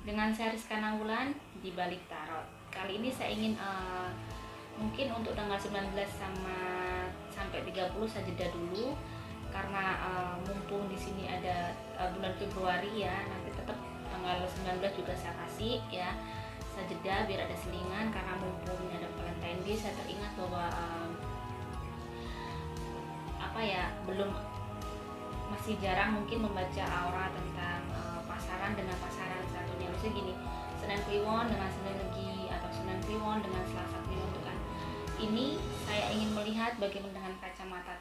dengan series Kanawulan di balik tarot. Kali ini saya ingin mungkin untuk tanggal 19 sampai 30 saya jeda dulu karena mumpung di sini ada bulan Februari ya, nanti tetap tanggal 19 juga saya kasih ya. Saya jeda biar ada selingan karena mumpung ada Valentine Day, saya teringat bahwa belum masih jarang mungkin membaca aura tentang pasaran dengan pasaran satunya. Maksudnya gini, Senen Kliwon dengan Senen Legi atau Senen Kliwon dengan Selasa Kliwon itu kan. Ini saya ingin melihat bagaimana dengan kacamata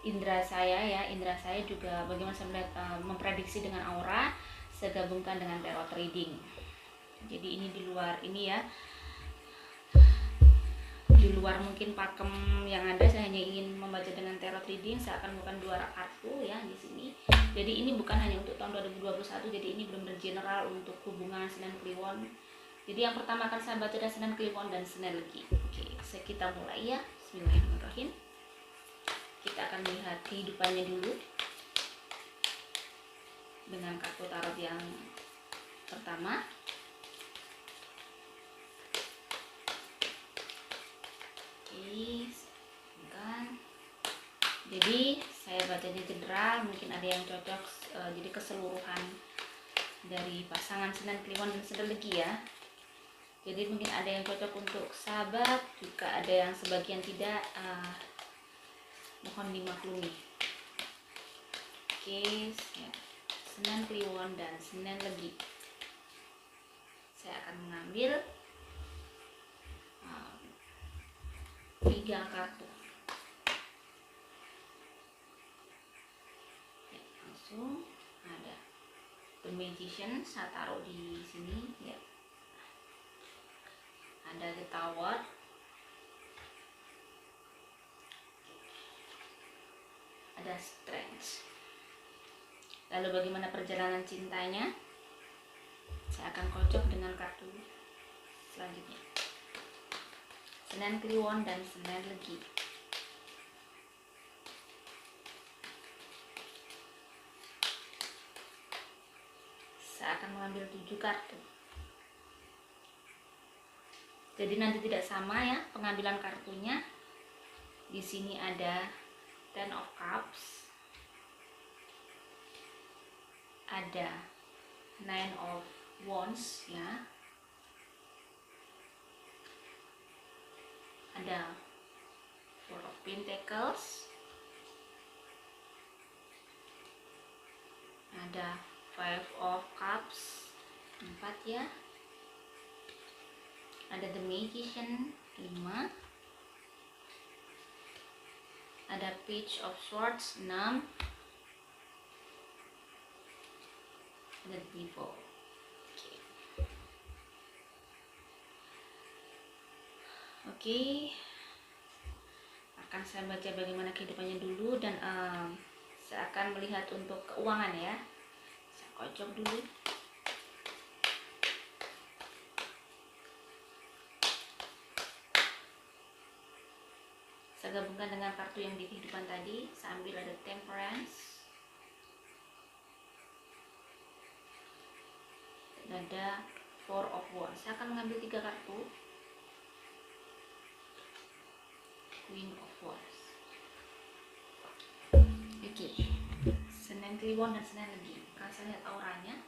indera saya juga bagaimana saya melihat memprediksi dengan aura, saya gabungkan dengan tarot reading. Jadi ini di luar ini ya, di luar mungkin pakem yang ada, saya hanya ingin membaca dengan tarot reading. Saya akan menggunakan 2 kartu ya di sini. Jadi ini bukan hanya untuk tahun 2021, jadi ini benar-benar general untuk hubungan Senen Kliwon. Jadi yang pertama akan saya baca adalah Senen Kliwon dan Senen Legi. Oke, kita mulai ya. Bismillahirrahmanirrahim. Kita akan melihat kehidupannya dulu dengan kartu tarot yang pertama. Kan. Jadi saya bacanya general, mungkin ada yang cocok jadi keseluruhan dari pasangan Senen Kliwon dan Senen Legi ya. Jadi mungkin ada yang cocok untuk sahabat, juga ada yang sebagian tidak, mohon dimaklumi. Oke, ya. Senen Kliwon dan Senen Legi. Saya akan mengambil 3 kartu. Ya, langsung ada The Magician, saya taruh di sini ya. Ada The Tower, ada Strength. Lalu bagaimana perjalanan cintanya? Saya akan kocok dengan kartu selanjutnya, Senen Kliwon dan Senen Legi. Saya akan mengambil 7 kartu. Jadi nanti tidak sama ya pengambilan kartunya. Di sini ada Ten of Cups, ada Nine of Wands ya, ada Four of Pentacles, ada Five of Cups 4 ya, ada The Magician 5, ada Page of Swords 6, ada Devil. Oke. Akan saya baca bagaimana kehidupannya dulu dan saya akan melihat untuk keuangan ya. Saya kocok dulu. Saya gabungkan dengan kartu yang di kehidupan tadi. Saya ambil ada Temperance, dan ada Four of Wands. Saya akan mengambil 3 kartu, Queen of Wands. Oke, Senen Kliwon dan Senen Legi. Kalau saya lihat auranya,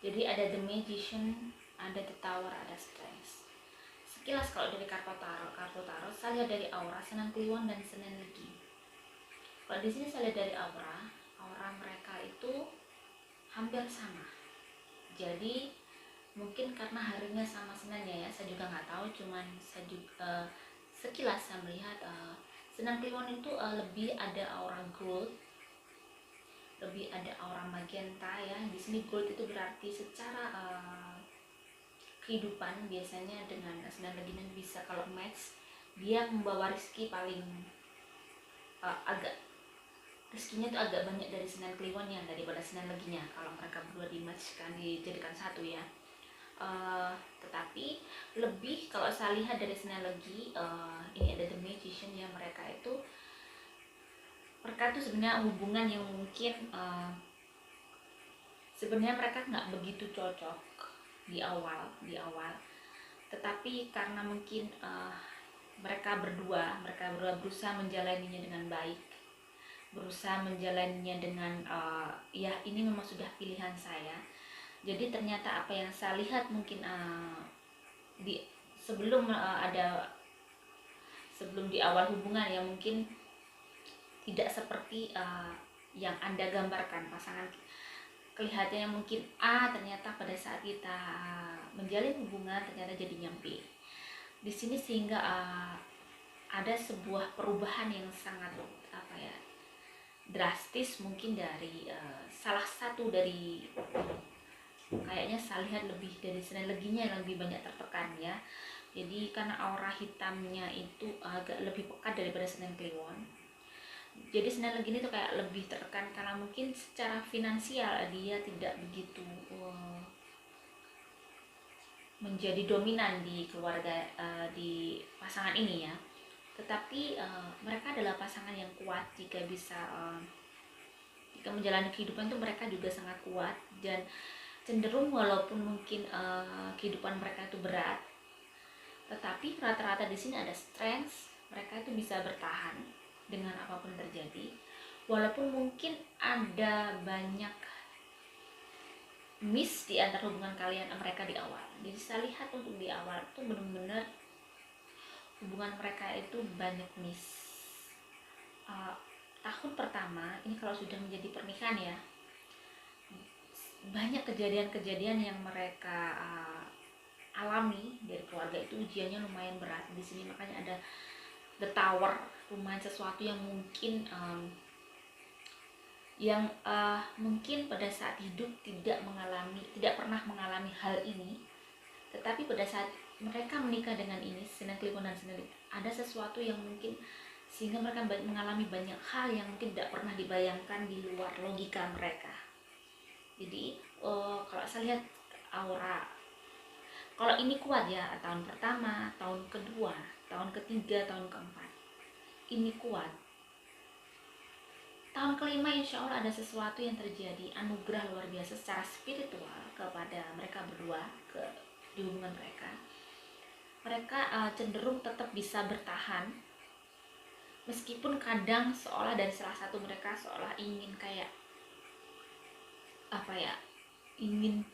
jadi ada The Magician, ada The Tower, ada Strength. Sekilas kalau dari kartu tarot saya lihat dari aura Senen Kliwon dan Senen Legi. Kalau di sini saya lihat dari aura mereka itu hampir sama. Jadi mungkin karena harinya sama Senennya ya, saya juga nggak tahu. Cuman saya juga sekilas saya melihat Senen Kliwon itu lebih ada aura gold, lebih ada aura magenta ya. Di sini gold itu berarti secara kehidupan biasanya dengan Senen Legi bisa kalau match, dia membawa rezeki paling agak rezekinya tuh agak banyak dari Senen Kliwonnya daripada Senen Leginya kalau mereka berdua dimatchkan, dijadikan satu ya. Tetapi lebih kalau saya lihat dari Senen Legi, ini ada The Magician ya, mereka tuh sebenarnya hubungan yang mungkin sebenarnya mereka nggak begitu cocok di awal, tetapi karena mungkin mereka berdua berusaha menjalaninya dengan baik, berusaha menjalaninya dengan ya ini memang sudah pilihan saya. Jadi ternyata apa yang saya lihat mungkin di sebelum sebelum di awal hubungan ya, mungkin tidak seperti yang Anda gambarkan pasangan. Kelihatannya mungkin A, ternyata pada saat kita menjalin hubungan ternyata jadinya B. Di sini sehingga ada sebuah perubahan yang sangat drastis mungkin dari salah satu dari, kayaknya saya lihat lebih dari Senen Leginya yang lebih banyak tertekan ya. Jadi karena aura hitamnya itu agak lebih pekat daripada Senen Kliwon. Jadi Senen Legi ini tuh kayak lebih tertekan karena mungkin secara finansial dia tidak begitu menjadi dominan di keluarga, di pasangan ini ya. Tetapi mereka adalah pasangan yang kuat jika bisa jika menjalani kehidupan tuh mereka juga sangat kuat, dan cenderung walaupun mungkin kehidupan mereka itu berat, tetapi rata-rata di sini ada strength, mereka itu bisa bertahan dengan apapun terjadi, walaupun mungkin ada banyak miss di antara hubungan kalian mereka di awal. Jadi saya lihat untuk di awal itu benar-benar hubungan mereka itu banyak miss. Tahun pertama ini kalau sudah menjadi pernikahan ya, banyak kejadian-kejadian yang mereka alami dari keluarga itu, ujiannya lumayan berat di sini. Makanya ada The Tower, lumayan sesuatu yang mungkin mungkin pada saat hidup tidak pernah mengalami hal ini, tetapi pada saat mereka menikah dengan ini, Senen Kliwon dan Senen Legi, ada sesuatu yang mungkin sehingga mereka mengalami banyak hal yang mungkin tidak pernah dibayangkan di luar logika mereka. Jadi kalau saya lihat aura, kalau ini kuat ya, tahun pertama, tahun kedua, tahun ketiga, tahun keempat, ini kuat. Tahun kelima insya Allah ada sesuatu yang terjadi, anugerah luar biasa secara spiritual kepada mereka berdua, di hubungan mereka. Mereka cenderung tetap bisa bertahan, meskipun kadang seolah dari salah satu mereka seolah ingin kayak ingin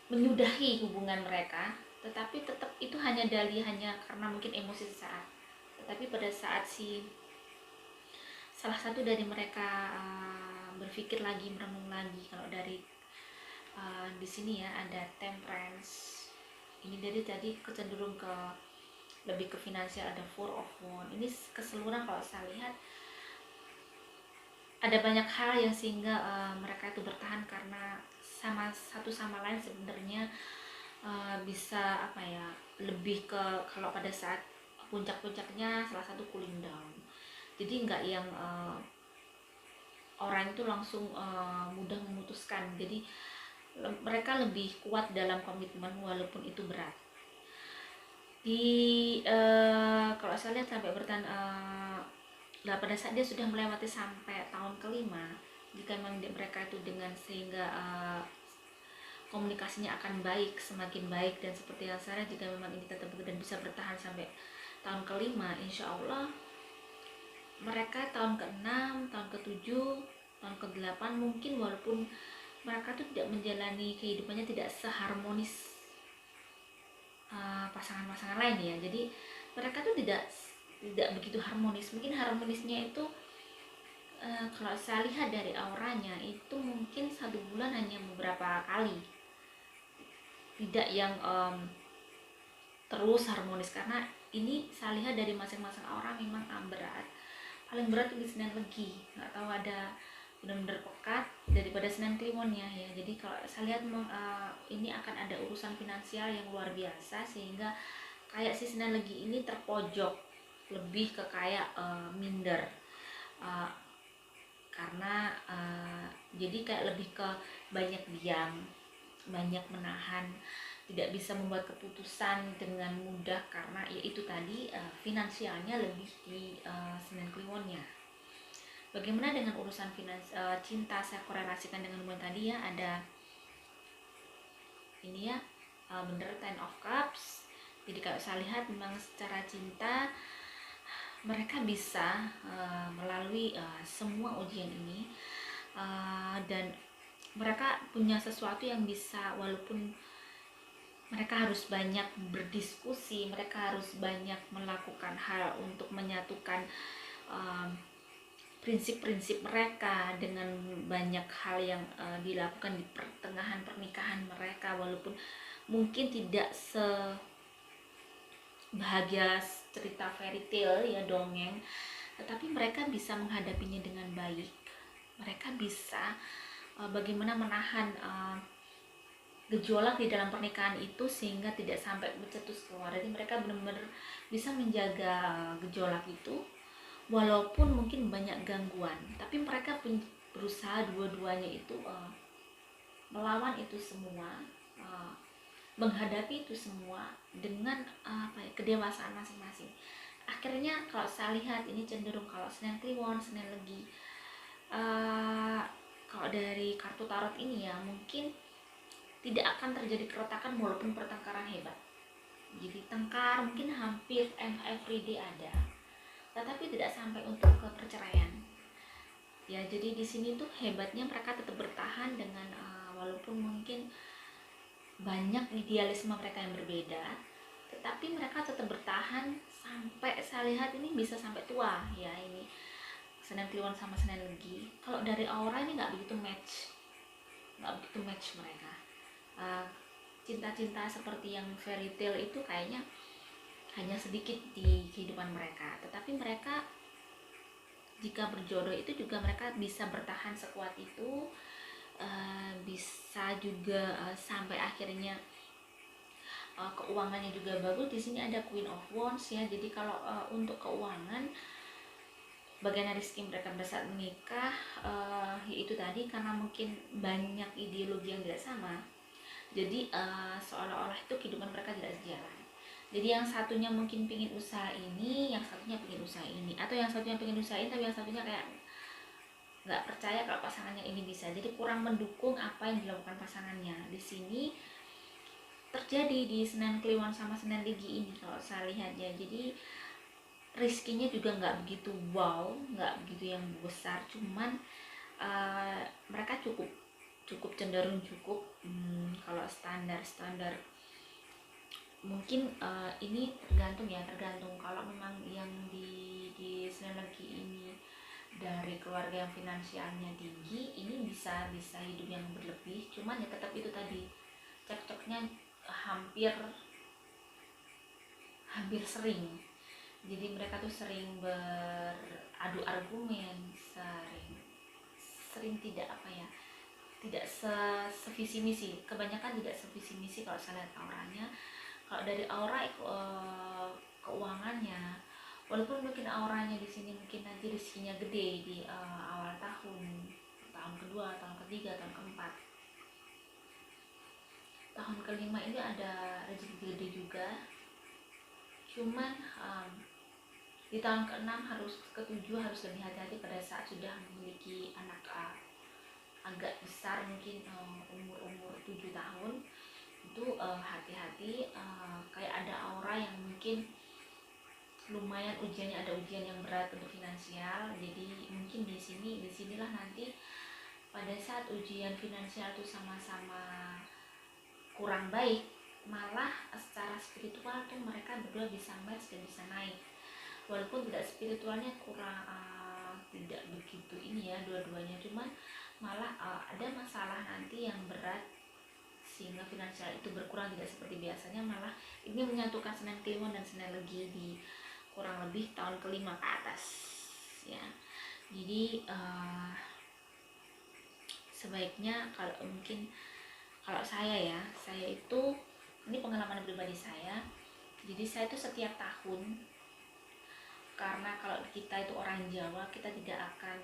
menyudahi hubungan mereka, tetapi tetap itu hanya karena mungkin emosi sesaat. Tetapi pada saat salah satu dari mereka berpikir lagi, merenung lagi, kalau dari di sini ya ada Temperance, ini dari tadi kecenderung lebih ke finansial, ada Four of Wands. Ini keseluruhan kalau saya lihat ada banyak hal yang sehingga mereka itu bertahan karena satu sama lain sebenarnya bisa lebih ke, kalau pada saat puncak-puncaknya salah satu cooling down. Jadi nggak yang orang itu langsung mudah memutuskan. Jadi mereka lebih kuat dalam komitmen walaupun itu berat. Kalau saya lihat sampai bertahan pada saat dia sudah melewati sampai tahun kelima, jika memang mereka itu dengan sehingga komunikasinya akan baik, semakin baik, dan seperti yang saya, jika memang ini tetap dan bisa bertahan sampai tahun kelima, insya Allah mereka tahun ke-6, tahun ke-7, tahun ke-8 mungkin walaupun mereka tuh tidak menjalani kehidupannya tidak seharmonis pasangan-pasangan lain ya. Jadi mereka tuh tidak begitu harmonis. Mungkin harmonisnya itu kalau saya lihat dari auranya itu mungkin 1 bulan hanya beberapa kali, tidak yang terus harmonis. Karena ini saya lihat dari masing-masing aura memang berat. Paling berat di Senen Legi, nggak tahu ada benar-benar pekat daripada Senen Kliwonnya ya. Jadi kalau saya lihat ini akan ada urusan finansial yang luar biasa, sehingga kayak si Senen Legi ini terpojok, lebih ke kayak minder, karena jadi kayak lebih ke banyak diam, banyak menahan, tidak bisa membuat keputusan dengan mudah karena ya itu tadi finansialnya lebih di Senin Kliwonnya. Bagaimana dengan urusan cinta? Saya korelasikan dengan hubungan tadi ya, ada ini ya, bener Ten of Cups. Jadi kalau saya lihat memang secara cinta mereka bisa melalui semua ujian ini, dan mereka punya sesuatu yang bisa, walaupun mereka harus banyak berdiskusi, mereka harus banyak melakukan hal untuk menyatukan prinsip-prinsip mereka dengan banyak hal yang dilakukan di pertengahan pernikahan mereka, walaupun mungkin tidak sebahagia cerita fairy tale ya, dongeng, tetapi mereka bisa menghadapinya dengan baik. Mereka bisa bagaimana menahan gejolak di dalam pernikahan itu sehingga tidak sampai mencetus keluar. Jadi mereka benar-benar bisa menjaga gejolak itu walaupun mungkin banyak gangguan, tapi mereka berusaha dua-duanya itu melawan itu semua, menghadapi itu semua dengan kedewasaan masing-masing. Akhirnya kalau saya lihat ini cenderung, kalau Senin Kliwon, Senin Legi, kalau dari kartu tarot ini ya, mungkin tidak akan terjadi keretakan walaupun pertengkaran hebat. Jadi tengkar mungkin hampir everyday ada, tetapi tidak sampai untuk ke perceraian. Ya, jadi di sini tuh hebatnya mereka tetap bertahan dengan walaupun mungkin banyak idealisme mereka yang berbeda, tetapi mereka tetap bertahan sampai saya lihat ini bisa sampai tua ya. Ini Senin Kliwon sama Senin Legi. Kalau dari aura ini nggak begitu match mereka. Cinta-cinta seperti yang fairy tale itu kayaknya hanya sedikit di kehidupan mereka, tetapi mereka jika berjodoh itu juga mereka bisa bertahan sekuat itu, bisa juga sampai akhirnya keuangannya juga bagus. Di sini ada Queen of Wands ya. Jadi kalau untuk keuangan, bagaimana rezeki mereka pada saat menikah, yaitu tadi karena mungkin banyak ideologi yang tidak sama, jadi seolah-olah itu kehidupan mereka tidak sejalan. Jadi yang satunya mungkin pingin usaha ini, yang satunya pingin usaha ini, atau yang satunya pingin usaha ini tapi yang satunya kayak nggak percaya kalau pasangannya ini bisa, jadi kurang mendukung apa yang dilakukan pasangannya. Di sini terjadi di Senin Kliwon sama Senin Legi ini kalau saya lihat ya. Jadi rezekinya juga nggak begitu wow, nggak begitu yang besar, cuman mereka cukup cenderung cukup, kalau standar mungkin ini tergantung kalau memang yang di Senin Legi ini dari keluarga yang finansialnya tinggi, ini bisa hidup yang berlebih, cuman ya tetap itu tadi cekcoknya hampir sering. Jadi mereka tuh sering beradu argumen, sering tidak tidak sevisi misi. Kebanyakan tidak sevisi misi kalau saya lihat auranya. Kalau dari aura keuangannya, walaupun mungkin auranya di sini mungkin nanti rezekinya gede di awal tahun kedua, tahun ketiga, tahun keempat, tahun kelima ini ada rezeki gede juga. Cuman di tahun ke-6 ke-7 harus lebih hati-hati pada saat sudah memiliki anak agak besar, mungkin umur 7 tahun itu hati-hati, kayak ada aura yang mungkin lumayan ujiannya, ada ujian yang berat untuk finansial. Jadi mungkin disinilah nanti pada saat ujian finansial itu sama-sama kurang baik, malah secara spiritual tuh mereka berdua bisa match dan bisa naik, walaupun tidak spiritualnya kurang tidak begitu ini ya dua-duanya, cuman malah ada masalah nanti yang berat sehingga finansial itu berkurang, tidak seperti biasanya. Malah ini menyatukan Senin Kliwon dan Senin Legi di kurang lebih tahun kelima ke atas ya. Jadi sebaiknya kalau saya itu, ini pengalaman pribadi saya, jadi saya itu setiap tahun, karena kalau kita itu orang Jawa, kita tidak akan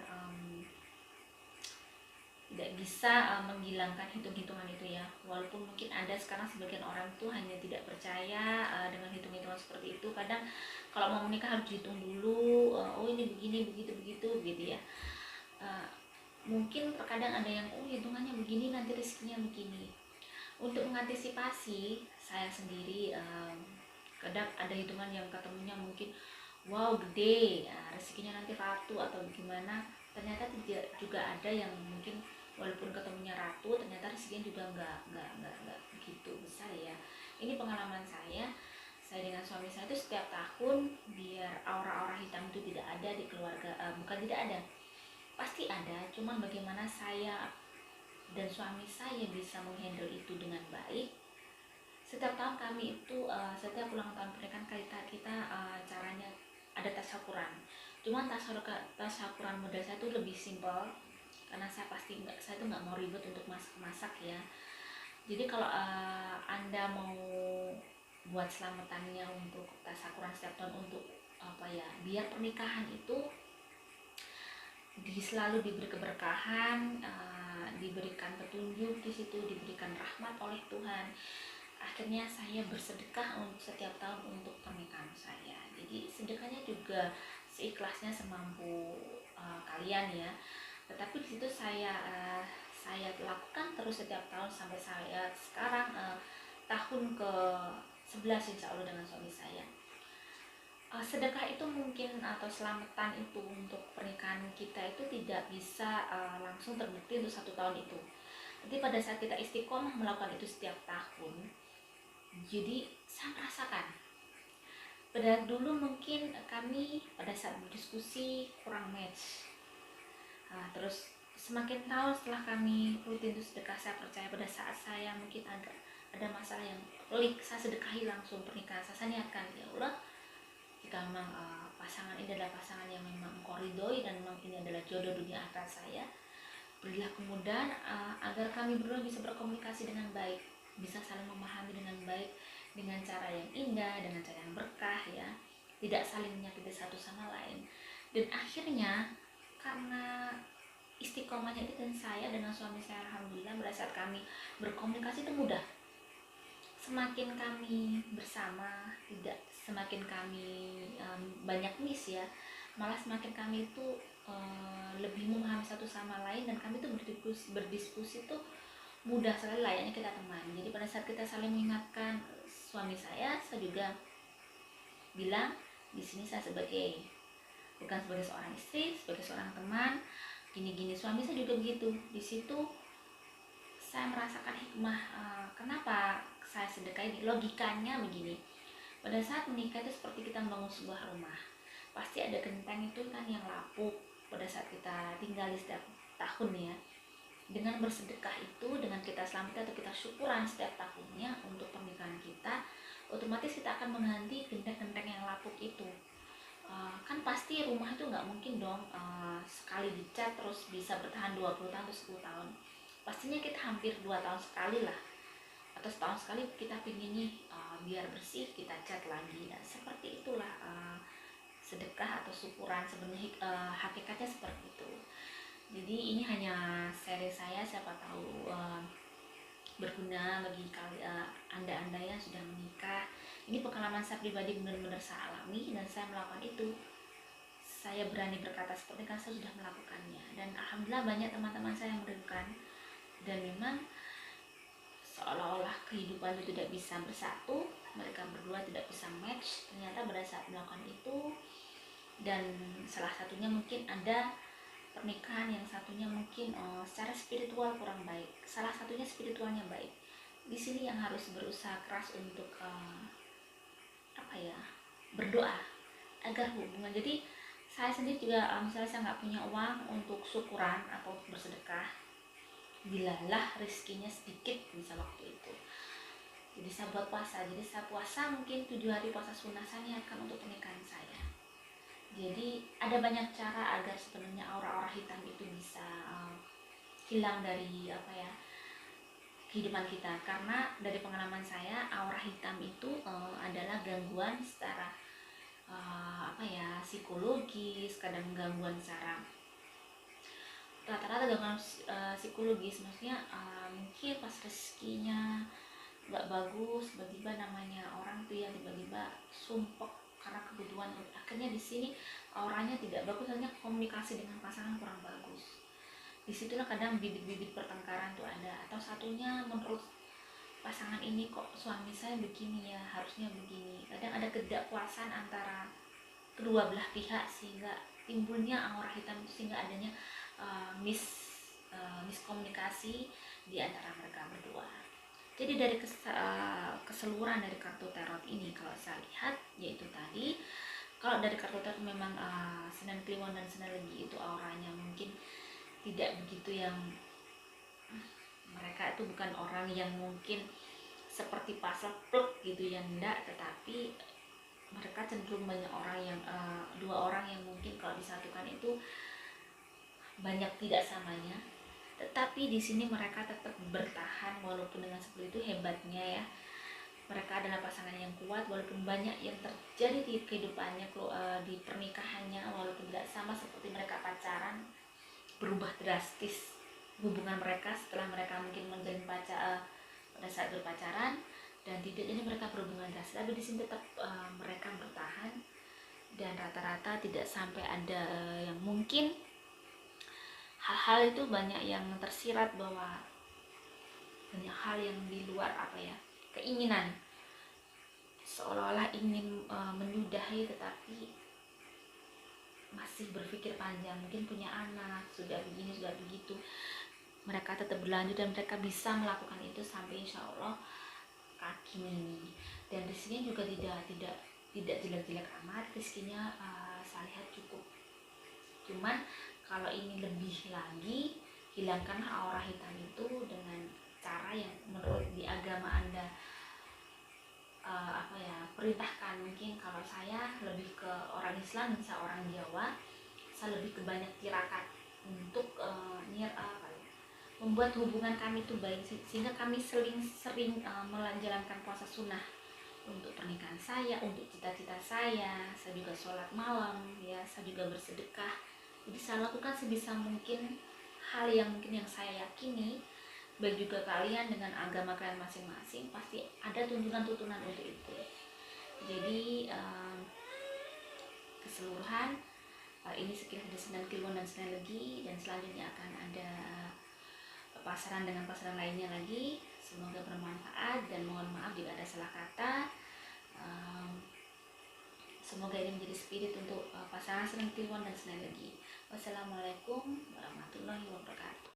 bisa menghilangkan hitung-hitungan itu ya. Walaupun mungkin ada sekarang sebagian orang tuh hanya tidak percaya dengan hitung-hitungan seperti itu. Kadang kalau mau menikah harus dihitung dulu, oh ini begini begitu begitu gitu ya. Mungkin terkadang ada yang hitungannya begini nanti rezekinya begini. Untuk mengantisipasi saya sendiri, kadang ada hitungan yang ketemunya mungkin wow gede, ya, rezekinya nanti ratu atau gimana. Ternyata tidak, juga ada yang mungkin walaupun ketemunya ratu ternyata rezekinya juga nggak begitu besar ya. Ini pengalaman saya dengan suami saya itu setiap tahun biar aura-aura hitam itu tidak ada di keluarga, bukan tidak ada, pasti ada, cuman bagaimana saya dan suami saya bisa menghandle itu dengan baik. Setiap tahun kami itu setiap ulang tahun pernikahan kita caranya ada tasyakuran. Cuman tasyakuran model saya itu lebih simpel karena saya tuh nggak mau ribet untuk masak ya. Jadi kalau Anda mau buat selamatannya untuk tasyakuran setiap tahun untuk apa ya, biar pernikahan itu selalu diberi keberkahan, diberikan petunjuk di situ, diberikan rahmat oleh Tuhan. Akhirnya saya bersedekah untuk setiap tahun untuk pernikahan saya. Jadi sedekahnya juga seikhlasnya semampu kalian ya. Tetapi di situ saya lakukan terus setiap tahun sampai saya sekarang tahun ke 11 insya Allah dengan suami saya. Sedekah itu mungkin atau selamatan itu untuk pernikahan kita itu tidak bisa langsung terbukti untuk 1 tahun itu. Jadi pada saat kita istiqomah melakukan itu setiap tahun, jadi saya merasakan pada dulu mungkin kami pada saat berdiskusi kurang match. Terus semakin tahun setelah kami rutin itu sedekah, saya percaya pada saat saya mungkin agak ada masalah yang pelik, saya sedekahi langsung pernikahan. Saya niatkan, ya Allah, jika memang pasangan ini adalah pasangan yang memang engkau ridhoi dan memang ini adalah jodoh dunia akhirat saya, berilah kemudahan agar kami berdua bisa berkomunikasi dengan baik, bisa saling memahami dengan baik, dengan cara yang indah, dengan cara yang berkah ya, tidak saling menyakiti satu sama lain. Dan akhirnya karena istiqomahnya itu, dan saya dengan suami saya alhamdulillah pada saat kami berkomunikasi itu mudah. Semakin kami bersama, tidak semakin kami banyak miss ya, malah semakin kami itu lebih memahami satu sama lain, dan kami tuh berdiskusi tuh mudah sekali, layaknya kita teman. Jadi pada saat kita saling mengingatkan, suami saya juga bilang di sini saya bukan sebagai seorang istri, sebagai seorang teman, gini-gini. Suami saya juga begitu. Di situ saya merasakan hikmah kenapa saya sedekah ini. Logikanya begini, pada saat menikah itu seperti kita membangun sebuah rumah, pasti ada genteng itu kan yang lapuk pada saat kita tinggali setiap tahun ya. Dengan bersedekah itu, dengan kita selamat atau kita syukuran setiap tahunnya untuk pernikahan kita, otomatis kita akan mengganti genteng-genteng yang lapuk itu. Kan pasti rumah itu nggak mungkin dong sekali dicat terus bisa bertahan 20 tahun atau 10 tahun. Pastinya kita hampir 2 tahun sekali lah, atau setahun sekali kita pingin nih biar bersih, kita cat lagi. Nah, seperti itulah sedekah atau syukuran sebenarnya hakikatnya seperti itu. Jadi ini hanya seri saya, siapa tahu berguna bagi anda yang sudah menikah. Ini pengalaman saya pribadi, benar-benar saya alami dan saya melakukan itu. Saya berani berkata seperti karena saya sudah melakukannya, dan alhamdulillah banyak teman-teman saya yang merindukan. Dan memang seolah-olah kehidupan itu tidak bisa bersatu, mereka berdua tidak bisa match. Ternyata pada saat melakukan itu, dan salah satunya mungkin ada pernikahan yang satunya mungkin secara spiritual kurang baik, salah satunya spiritualnya baik. Di sini yang harus berusaha keras untuk berdoa agar hubungan. Jadi saya sendiri juga misalnya saya nggak punya uang untuk syukuran atau untuk bersedekah, bilalah rezekinya sedikit bisa waktu itu. Jadi saya buat puasa. Jadi saya puasa mungkin 7 hari puasa sunnah, saya niatkan untuk pernikahan saya. Jadi ada banyak cara agar sebenarnya aura-aura hitam itu bisa hilang dari kehidupan kita. Karena dari pengalaman saya, aura hitam itu adalah gangguan secara psikologis, kadang gangguan secara rata-rata gangguan psikologis, maksudnya mungkin pas rezekinya nggak bagus, tiba-tiba namanya orang tuh ya tiba-tiba sumpek karena kebutuhan, akhirnya di sini auranya tidak bagus, hanya komunikasi dengan pasangan kurang bagus. Disitulah kadang bibit-bibit pertengkaran tuh ada, atau satunya menurut pasangan ini kok suami saya begini ya, harusnya begini. Kadang ada ketidakpuasan antara kedua belah pihak sehingga timbulnya aura hitam itu, sehingga adanya miskomunikasi di antara mereka berdua. Jadi dari keseluruhan dari kartu tarot ini kalau saya lihat, yaitu tadi kalau dari kartu tarot memang Senen Kliwon dan Senen Legi itu auranya mungkin tidak begitu, yang mereka itu bukan orang yang mungkin seperti pasal pluk gitu ya, enggak, tetapi mereka cenderung banyak orang yang dua orang yang mungkin kalau disatukan itu banyak tidak samanya, tetapi di sini mereka tetap bertahan walaupun dengan seperti itu. Hebatnya ya, mereka adalah pasangan yang kuat walaupun banyak yang terjadi di kehidupannya, di pernikahannya, walaupun tidak sama seperti mereka pacaran, berubah drastis hubungan mereka setelah mereka mungkin menjalin pada saat berpacaran, dan tidak jadi mereka berhubungan drastis, tapi di sini tetap mereka bertahan, dan rata-rata tidak sampai ada yang mungkin hal-hal itu banyak yang tersirat bahwa banyak hal yang di luar keinginan, seolah-olah ingin menyudahi tetapi masih berpikir panjang, mungkin punya anak, sudah begini sudah begitu, mereka tetap berlanjut dan mereka bisa melakukan itu sampai insya Allah kaki ini. Dan di sini juga tidak jelek-jelek amat rezekinya, saya lihat cukup. Cuman kalau ini lebih lagi, hilangkan aura hitam itu dengan cara yang menurut di agama Anda perintahkan. Mungkin kalau saya lebih ke orang Islam, bisa orang Jawa, saya lebih ke banyak tirakat untuk membuat hubungan kami itu baik, sehingga kami sering menjalankan puasa sunnah untuk pernikahan saya, untuk cita-cita saya juga sholat malam ya, saya juga bersedekah. Jadi saya lakukan sebisa mungkin hal yang mungkin yang saya yakini, baik juga kalian dengan agama kalian masing-masing pasti ada tuntunan-tuntunan untuk itu. Jadi keseluruhan ini sekilas dari Senen Kliwon dan Senen Legi, dan selanjutnya akan ada pasaran dengan pasaran lainnya lagi. Semoga bermanfaat dan mohon maaf jika ada salah kata. Semoga ini menjadi spirit untuk pasangan Senen Kliwon dan Senen Legi. Wassalamualaikum warahmatullahi wabarakatuh.